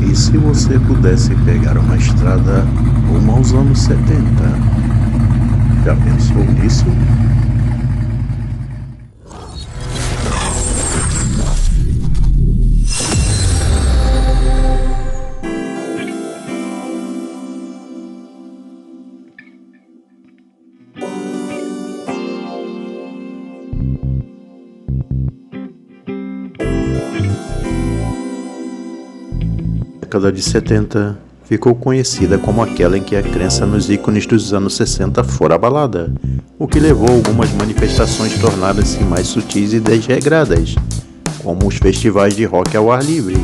E se você pudesse pegar uma estrada rumo aos anos 70? Já pensou nisso? A década de 70 ficou conhecida como aquela em que a crença nos ícones dos anos 60 fora abalada, o que levou a algumas manifestações tornarem-se mais sutis e desregradas, como os festivais de rock ao ar livre,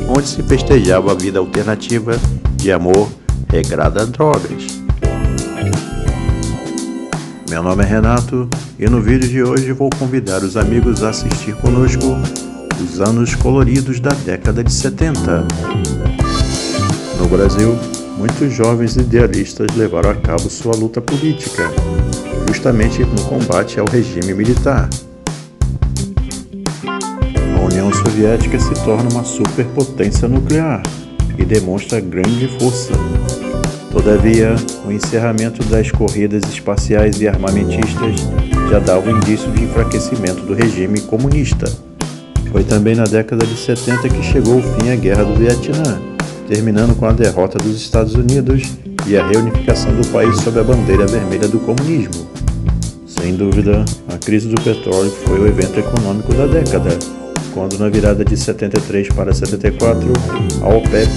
onde se festejava a vida alternativa de amor regrada a drogas. Meu nome é Renato e no vídeo de hoje vou convidar os amigos a assistir conosco os anos coloridos da década de 70. No Brasil, muitos jovens idealistas levaram a cabo sua luta política, justamente no combate ao regime militar. A União Soviética se torna uma superpotência nuclear e demonstra grande força. Todavia, o encerramento das corridas espaciais e armamentistas já dava um indício de enfraquecimento do regime comunista. Foi também na década de 70 que chegou o fim à Guerra do Vietnã, terminando com a derrota dos Estados Unidos e a reunificação do país sob a bandeira vermelha do comunismo. Sem dúvida, a crise do petróleo foi o evento econômico da década, quando na virada de 73 para 74, a OPEP,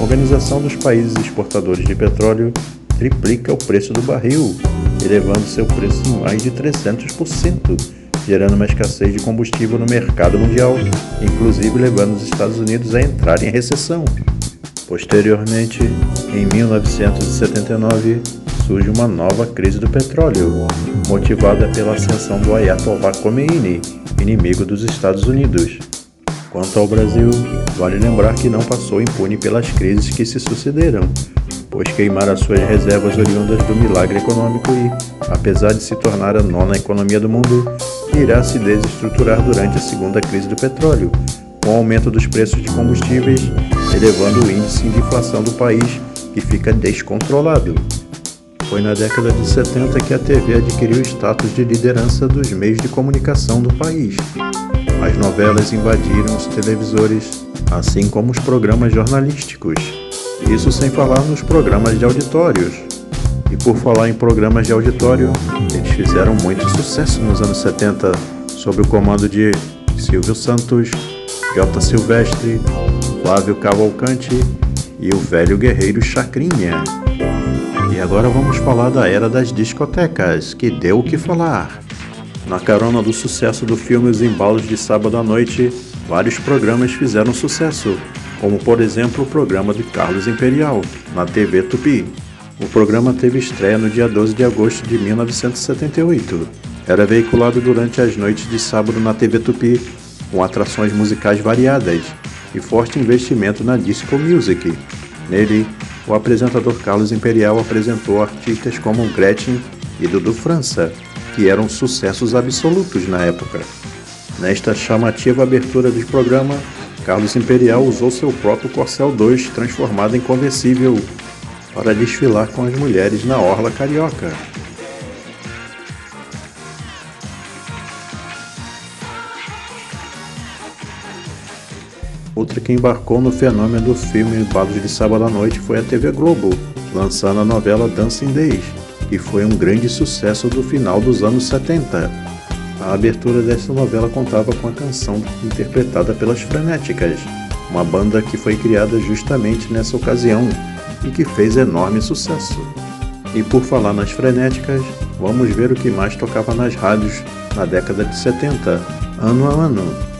Organização dos Países Exportadores de Petróleo, triplica o preço do barril, elevando seu preço em mais de 300%, gerando uma escassez de combustível no mercado mundial, inclusive levando os Estados Unidos a entrar em recessão. Posteriormente, em 1979, surge uma nova crise do petróleo, motivada pela ascensão do Ayatollah Khomeini, inimigo dos Estados Unidos. Quanto ao Brasil, vale lembrar que não passou impune pelas crises que se sucederam, pois queimara suas reservas oriundas do milagre econômico e, apesar de se tornar a nona economia do mundo, irá se desestruturar durante a segunda crise do petróleo, com o aumento dos preços de combustíveis, elevando o índice de inflação do país, que fica descontrolado. Foi na década de 70 que a TV adquiriu o status de liderança dos meios de comunicação do país. As novelas invadiram os televisores, assim como os programas jornalísticos. Isso sem falar nos programas de auditórios. E por falar em programas de auditório, eles fizeram muito sucesso nos anos 70, sob o comando de Silvio Santos, Jota Silvestre, Flávio Cavalcante e o velho guerreiro Chacrinha. E agora vamos falar da era das discotecas, que deu o que falar. Na carona do sucesso do filme Os Embalos de Sábado à Noite, vários programas fizeram sucesso, como por exemplo o programa de Carlos Imperial, na TV Tupi. O programa teve estreia no dia 12 de agosto de 1978. Era veiculado durante as noites de sábado na TV Tupi, com atrações musicais variadas e forte investimento na disco music. Nele, o apresentador Carlos Imperial apresentou artistas como Gretchen e Dudu França, que eram sucessos absolutos na época. Nesta chamativa abertura do programa, Carlos Imperial usou seu próprio Corcel 2 transformado em conversível para desfilar com as mulheres na orla carioca. Outra que embarcou no fenômeno do filme Embalos de Sábado à Noite foi a TV Globo, lançando a novela Dancing Days, que foi um grande sucesso do final dos anos 70. A abertura dessa novela contava com a canção interpretada pelas Frenéticas, uma banda que foi criada justamente nessa ocasião e que fez enorme sucesso. E por falar nas Frenéticas, vamos ver o que mais tocava nas rádios na década de 70, ano a ano.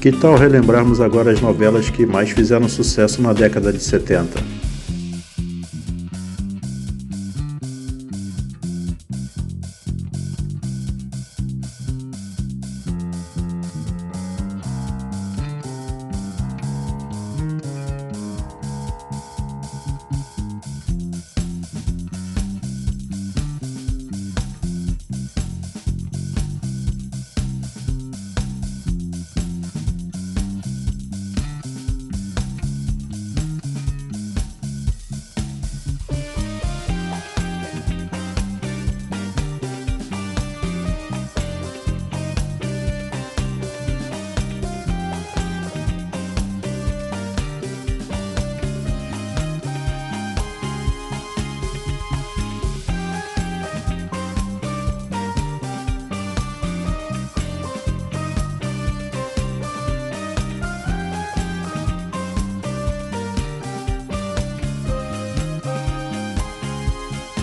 Que tal relembrarmos agora as novelas que mais fizeram sucesso na década de 70?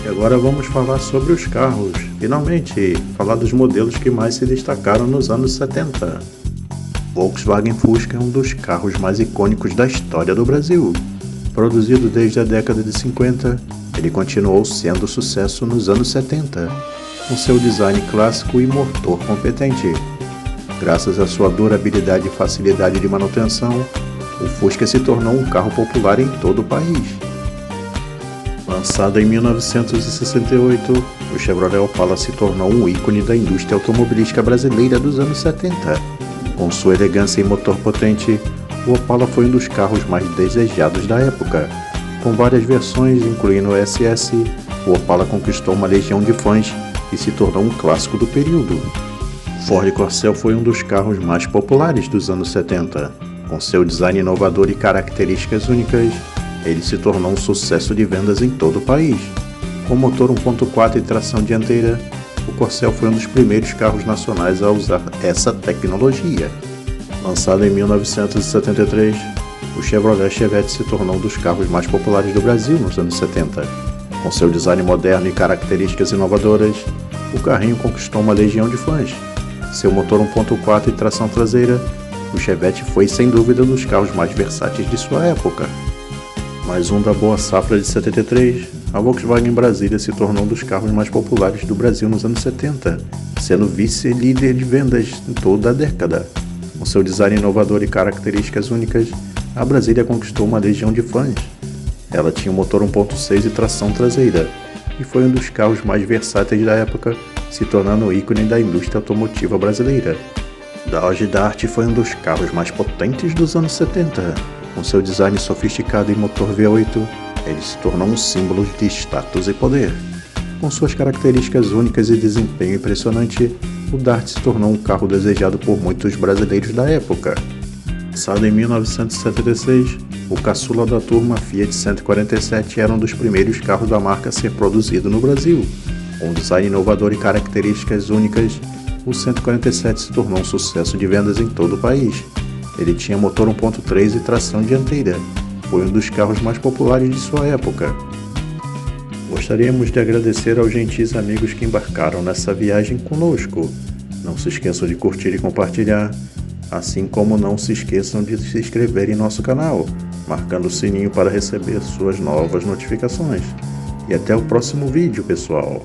E agora vamos falar sobre os carros. Finalmente, falar dos modelos que mais se destacaram nos anos 70. Volkswagen Fusca é um dos carros mais icônicos da história do Brasil. Produzido desde a década de 50, ele continuou sendo sucesso nos anos 70, com seu design clássico e motor competente. Graças à sua durabilidade e facilidade de manutenção, o Fusca se tornou um carro popular em todo o país. Lançado em 1968, o Chevrolet Opala se tornou um ícone da indústria automobilística brasileira dos anos 70. Com sua elegância e motor potente, o Opala foi um dos carros mais desejados da época. Com várias versões, incluindo o SS, o Opala conquistou uma legião de fãs e se tornou um clássico do período. Ford Corcel foi um dos carros mais populares dos anos 70. Com seu design inovador e características únicas, ele se tornou um sucesso de vendas em todo o país. Com motor 1.4 e tração dianteira, o Corcel foi um dos primeiros carros nacionais a usar essa tecnologia. Lançado em 1973, o Chevrolet Chevette se tornou um dos carros mais populares do Brasil nos anos 70. Com seu design moderno e características inovadoras, o carrinho conquistou uma legião de fãs. Seu motor 1.4 e tração traseira, o Chevette foi sem dúvida um dos carros mais versáteis de sua época. Mais um da boa safra de 73, a Volkswagen Brasília se tornou um dos carros mais populares do Brasil nos anos 70, sendo vice-líder de vendas em toda a década. Com seu design inovador e características únicas, a Brasília conquistou uma legião de fãs. Ela tinha um motor 1.6 e tração traseira, e foi um dos carros mais versáteis da época, se tornando um ícone da indústria automotiva brasileira. Dodge Dart foi um dos carros mais potentes dos anos 70. Com seu design sofisticado e motor V8, ele se tornou um símbolo de status e poder. Com suas características únicas e desempenho impressionante, o Dart se tornou um carro desejado por muitos brasileiros da época. Lançado em 1976, o caçula da turma Fiat 147 era um dos primeiros carros da marca a ser produzido no Brasil. Com um design inovador e características únicas, o 147 se tornou um sucesso de vendas em todo o país. Ele tinha motor 1.3 e tração dianteira. Foi um dos carros mais populares de sua época. Gostaríamos de agradecer aos gentis amigos que embarcaram nessa viagem conosco. Não se esqueçam de curtir e compartilhar, assim como não se esqueçam de se inscrever em nosso canal, marcando o sininho para receber suas novas notificações. E até o próximo vídeo, pessoal!